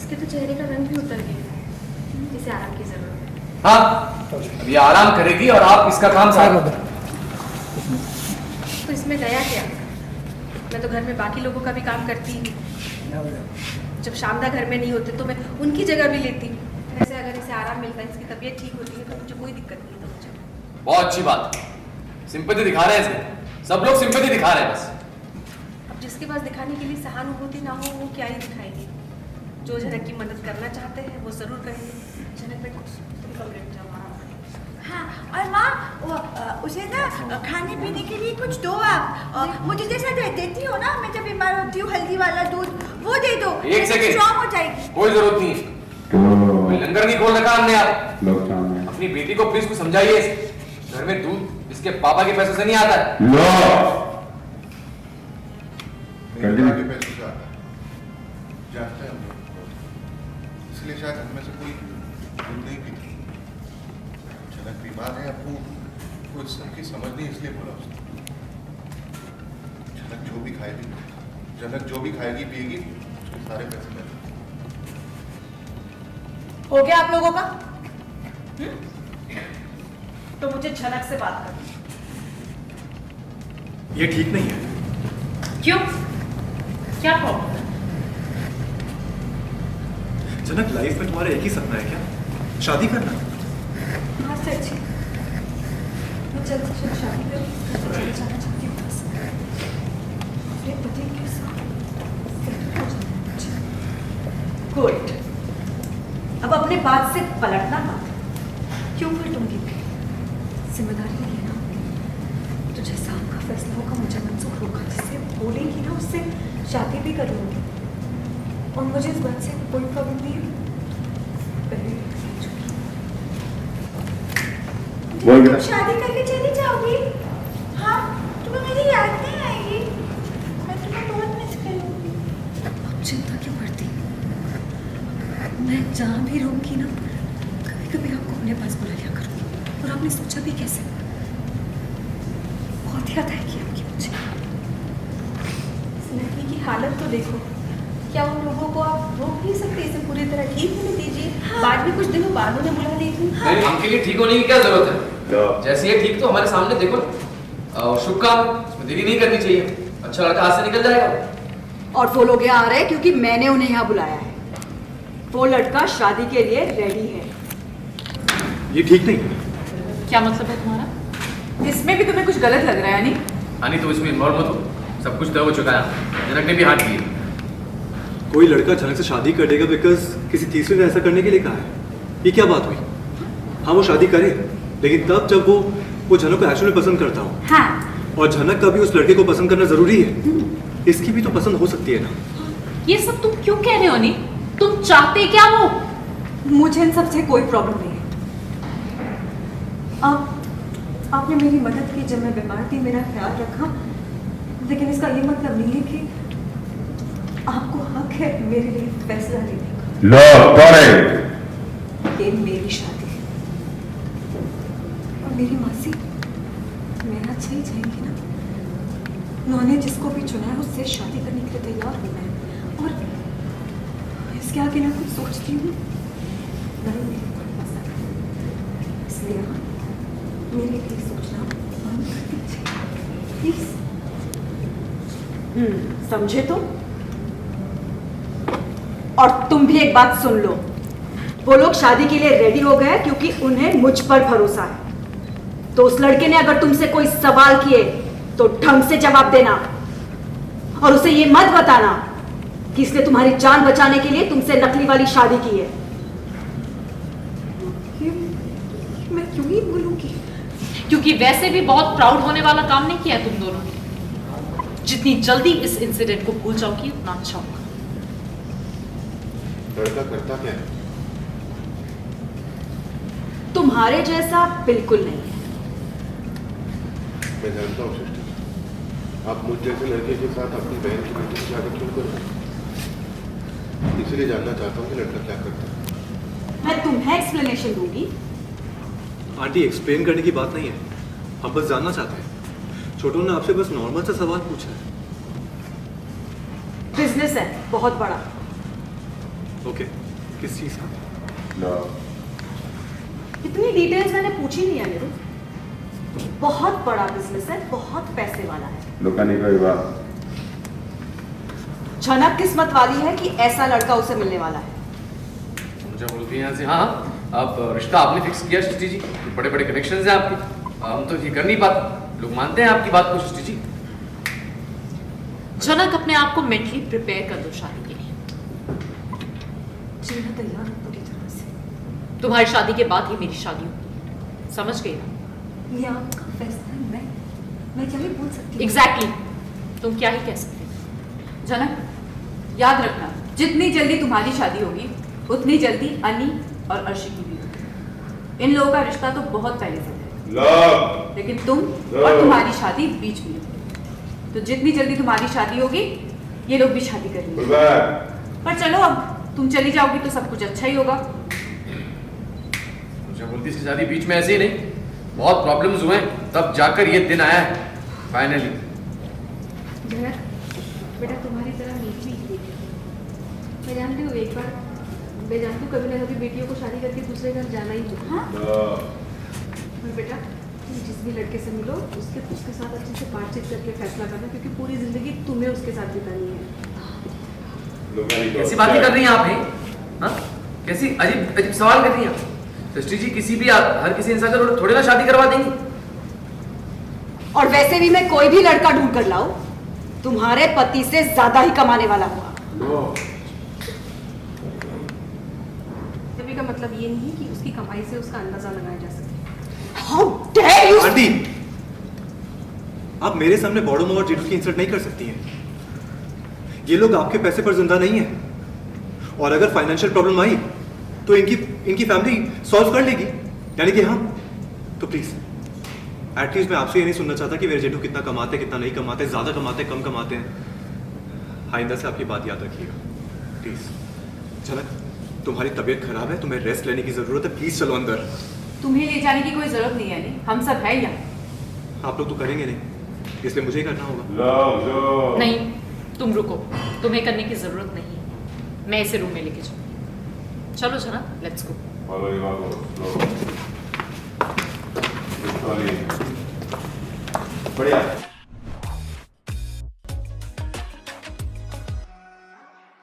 इसके तो चेहरे का रंग भी उतर गया, इसे आराम की जरूरत है। हाँ, ये आराम करेगी और आप इसका काम सारा। तो इसमें नया क्या? मैं तो घर में बाकी लोगों का भी काम करती ही। जब शामदा घर में नहीं होते तो मैं उनकी जगह भी लेती। वैसे अगर इसे आराम मिलता है, इसकी तबीयत ठीक होती है तो मुझे कोई दिक्कत नहीं है। मुझे बहुत अच्छी बात, सिंपैथी दिखा रहे हैं इसमें, सब लोग सिंपैथी दिखा रहे हैं बस। अब जिसके पास दिखाने के लिए सहानुभूति ना हो वो क्या ही दिखाएंगे। जो जनक की मदद करना चाहते हैं वो जरूर करेंगे। जनक बेटा तुम कमरे में जाओ, आराम करो। हाँ, और माँ उसे ना खाने पीने के लिए कुछ दो आप। मुझे जैसा देती हो ना, मैं जब बीमार होती हूँ, हल्दी वाला दूध वो दे दो। एक सेकंड, स्ट्रॉन्ग हो जाएगी। कोई जरूरत नहीं है, कोई लंगर नहीं खोल रखा हमने। आप अपनी बेटी को प्लीज कुछ समझाइए, घर में दूध इसके पापा के पैसों से नहीं आता है। के पैसे से आता है, जानते हैं हम लोग, इसलिए शायद हमें से कोई दूध नहीं पीती। जनक बीमार है, आपको इस सबकी समझ नहीं, इसलिए बोला उसने। जनक जो भी खाएगी, जनक जो भी खाएगी पिएगी, उसके सारे पैसे मैं दूंगा। हो गया आप लोगों का? तो मुझे झनक से बात करनी। ये ठीक नहीं है। क्यों? क्या प्रॉब्लम है? जनक, लाइफ में तुम्हारा एक ही सपना है क्या? शादी करना। हाँ सर जी, मैं जल्द से जल्द शादी करूँ, जाना चाहती हूँ बस। अपने पति के साथ गुड। अब अपने बात से पलटना मत। क्यों पलटूंगी? जिम्मेदारी नहीं है ना। तो जैसा आपका फैसला होगा मुझे मंजूर होगा, जिससे बोलेंगी ना उससे शादी भी कर लूँगी। और मुझे इस बात से कोई प्रॉब्लम नहीं है। तुम शादी करके चली जाओगी? हाँ, तुम्हें मेरी याद नहीं आएगी? मैं तुम्हें बहुत मिस करूँगी। आप चिंता क्यों करती? मैं जहाँ भी रहूँगी ना, कभी कभी आपको अपने पास बुला लिया करूँगी। और आपने सोचा भी कैसे? बहुत याद आएगी आपकी मुझे। इस लड़की की हालत तो देखो, क्या उन लोगों को आप रोक नहीं सकते? इसे पूरी तरह ठीक होने दीजिए। हाँ। बाद में कुछ दिनों बाद उन्हें बुला देती। नहीं, हमके लिए ठीक होने की क्या जरूरत है? जैसे ये ठीक तो हमारे सामने देखो ना। शुभ काम, इसमें देरी नहीं करनी चाहिए। अच्छा लड़का हाथ से निकल जाएगा। और वो लोग यहाँ आ रहे हैं क्योंकि मैंने उन्हें यहाँ बुलाया है। वो लड़का शादी के लिए रेडी है। ये ठीक नहीं। क्या मतलब है तुम्हारा? इसमें भी तुम्हें कुछ गलत लग रहा है? नहीं आनी तो इसमें इन्वॉल्व मत हो, सब कुछ तय हो चुका है। जनक ने भी हाथ दिए। कोई लड़का जनक से शादी कर देगा बिकॉज किसी तीसरे ने ऐसा करने के लिए कहा है। ये क्या बात हुई? हाँ, वो शादी करे, लेकिन तब जब वो जनक को एक्चुअली पसंद करता हो। हाँ। और जनक का भी उस लड़के को पसंद करना जरूरी है। इसकी भी तो पसंद हो सकती है ना। ये सब तुम क्यों कह रहे हो? नहीं, तुम चाहते क्या हो? मुझे इन सब से कोई प्रॉब्लम नहीं है। आपने मेरी मदद की जब मैं बीमार थी, मेरा ख्याल रखा, लेकिन इसका ये मतलब नहीं है कि आपको हक है मेरे लिए फैसला लेने का। ये मेरी शादी है और मेरी मासी मेरा अच्छा ही चाहेंगी ना। उन्होंने जिसको भी चुना है उससे शादी करने के लिए तैयार होना है। और इसके आगे ना कुछ सोचती हूँ नहीं, मेरे को पसंद है, इसलिए मेरे लिए सोचना बंद कर दीजिए प्लीज। समझे तुम? और तुम भी एक बात सुन लो, वो लोग शादी के लिए रेडी हो गए क्योंकि उन्हें मुझ पर भरोसा है। तो उस लड़के ने अगर तुमसे कोई सवाल किए तो ढंग से जवाब देना और उसे ये मत बताना कि इसने तुम्हारी जान बचाने के लिए तुमसे नकली वाली शादी की है। मैं क्यों ही बोलूंगी? क्योंकि वैसे भी बहुत प्राउड होने वाला काम नहीं किया तुम दोनों ने। जितनी जल्दी इस इंसिडेंट को भूल जाओगी उतना अच्छा होगा। लड़का करता क्या है? तुम्हारे जैसा बिल्कुल नहीं है। मैं जानता हूँ सिस्टर, आप मुझ जैसे लड़के के साथ अपनी बहन की बेटी की शादी क्यों कर रहे हैं? इसलिए जानना चाहता हूँ कि लड़का क्या करता है। मैं तुम्हें एक्सप्लेनेशन दूंगी। आंटी, एक्सप्लेन करने की बात नहीं है, हम बस जानना चाहते हैं। छोटू ने आपसे बस नॉर्मल सा सवाल पूछा है। बिजनेस है बहुत बड़ा, ओके, किस चीज़ का? इतनी डिटेल्स मैंने पूछी नहीं है मेरे। बहुत बड़ा बिजनेस है, बहुत पैसे वाला है। झनक किस्मत वाली है कि ऐसा लड़का उसे मिलने वाला है। मुझे बोलती है यहाँ से, हाँ आप रिश्ता आपने फिक्स किया सृष्टि जी, बड़े बड़े कनेक्शन हैं आपके, हम तो ये कर नहीं पाते। लोग मानते हैं आपकी बात को सृष्टि जी। जनक अपने आप को मेंटली प्रिपेयर कर दो शादी के लिए। जी मैं तैयार हूँ पूरी तरह से। तुम्हारी शादी के बाद ही मेरी शादी होगी, समझ गई ना? ये आपका फैसला है, मैं क्या ही बोल सकती हूँ। एग्जैक्टली तुम क्या ही कह सकते हो। जनक याद रखना, जितनी जल्दी तुम्हारी शादी होगी उतनी जल्दी अनी और अर्शी की भी होगी। इन लोगों का रिश्ता तो बहुत पहले से है, लेकिन तुम और तुम्हारी शादी बीच में है। तो जितनी जल्दी तुम्हारी शादी होगी ये लोग भी शादी करेंगे। पर चलो अब तुम चली जाओगी तो सब कुछ अच्छा ही होगा। मुझे बोलती इसकी शादी बीच में ऐसे ही नहीं, बहुत प्रॉब्लम्स हुए तब जाकर ये दिन आया है फाइनली। जनक बेटा तुम्हारी तरह मीठी मैं जानती हूँ, एक बार मैं जानती हूँ कभी ना कभी बेटियों को शादी करके दूसरे घर जाना ही होता। हाँ? पर बेटा तुम जिस भी लड़के से मिलो उसके साथ अच्छे से बातचीत करके फैसला करना, क्योंकि पूरी जिंदगी तुम्हें उसके साथ बितानी है। कैसी बातें कर रही हैं आप? हाँ कैसी अजीब अजीब सवाल कर रही हैं आप सृष्टि जी। किसी भी हर किसी इंसान से थोड़े ना शादी करवा देंगी। और वैसे भी मैं कोई भी लड़का ढूंढ कर लाऊं, तुम्हारे पति से ज्यादा ही कमाने वाला हुआ। तभी का मतलब ये नहीं कि उसकी कमाई से उसका अंदाजा लगाया जा सके। How dare you! आंटी, आप मेरे सामने बड़ों और जेठू की इंसल्ट नहीं कर सकती हैं। ये लोग आपके पैसे पर जिंदा नहीं है, और अगर फाइनेंशियल प्रॉब्लम आई तो इनकी फैमिली सॉल्व कर लेगी, यानी कि हम। तो प्लीज एटलीस्ट मैं आपसे ये नहीं सुनना चाहता कि मेरे जेठू कितना कमाते कितना नहीं कमाते, ज्यादा कमाते कम कमाते हैं। आइंदा से आपकी बात याद रखिएगा प्लीज। झनक तुम्हारी तबीयत खराब है, तुम्हें रेस्ट लेने की जरूरत है, प्लीज चलो अंदर। तुम्हें ले जाने की कोई जरूरत नहीं है, नहीं हम सब है यहाँ। आप लोग तो करेंगे नहीं, इसलिए मुझे ही करना होगा। नहीं तुम रुको, तुम्हें करने की जरूरत नहीं है। मैं इसे रूम में लेके जाऊँ। चलो जनक लेट्स गो। बढ़िया।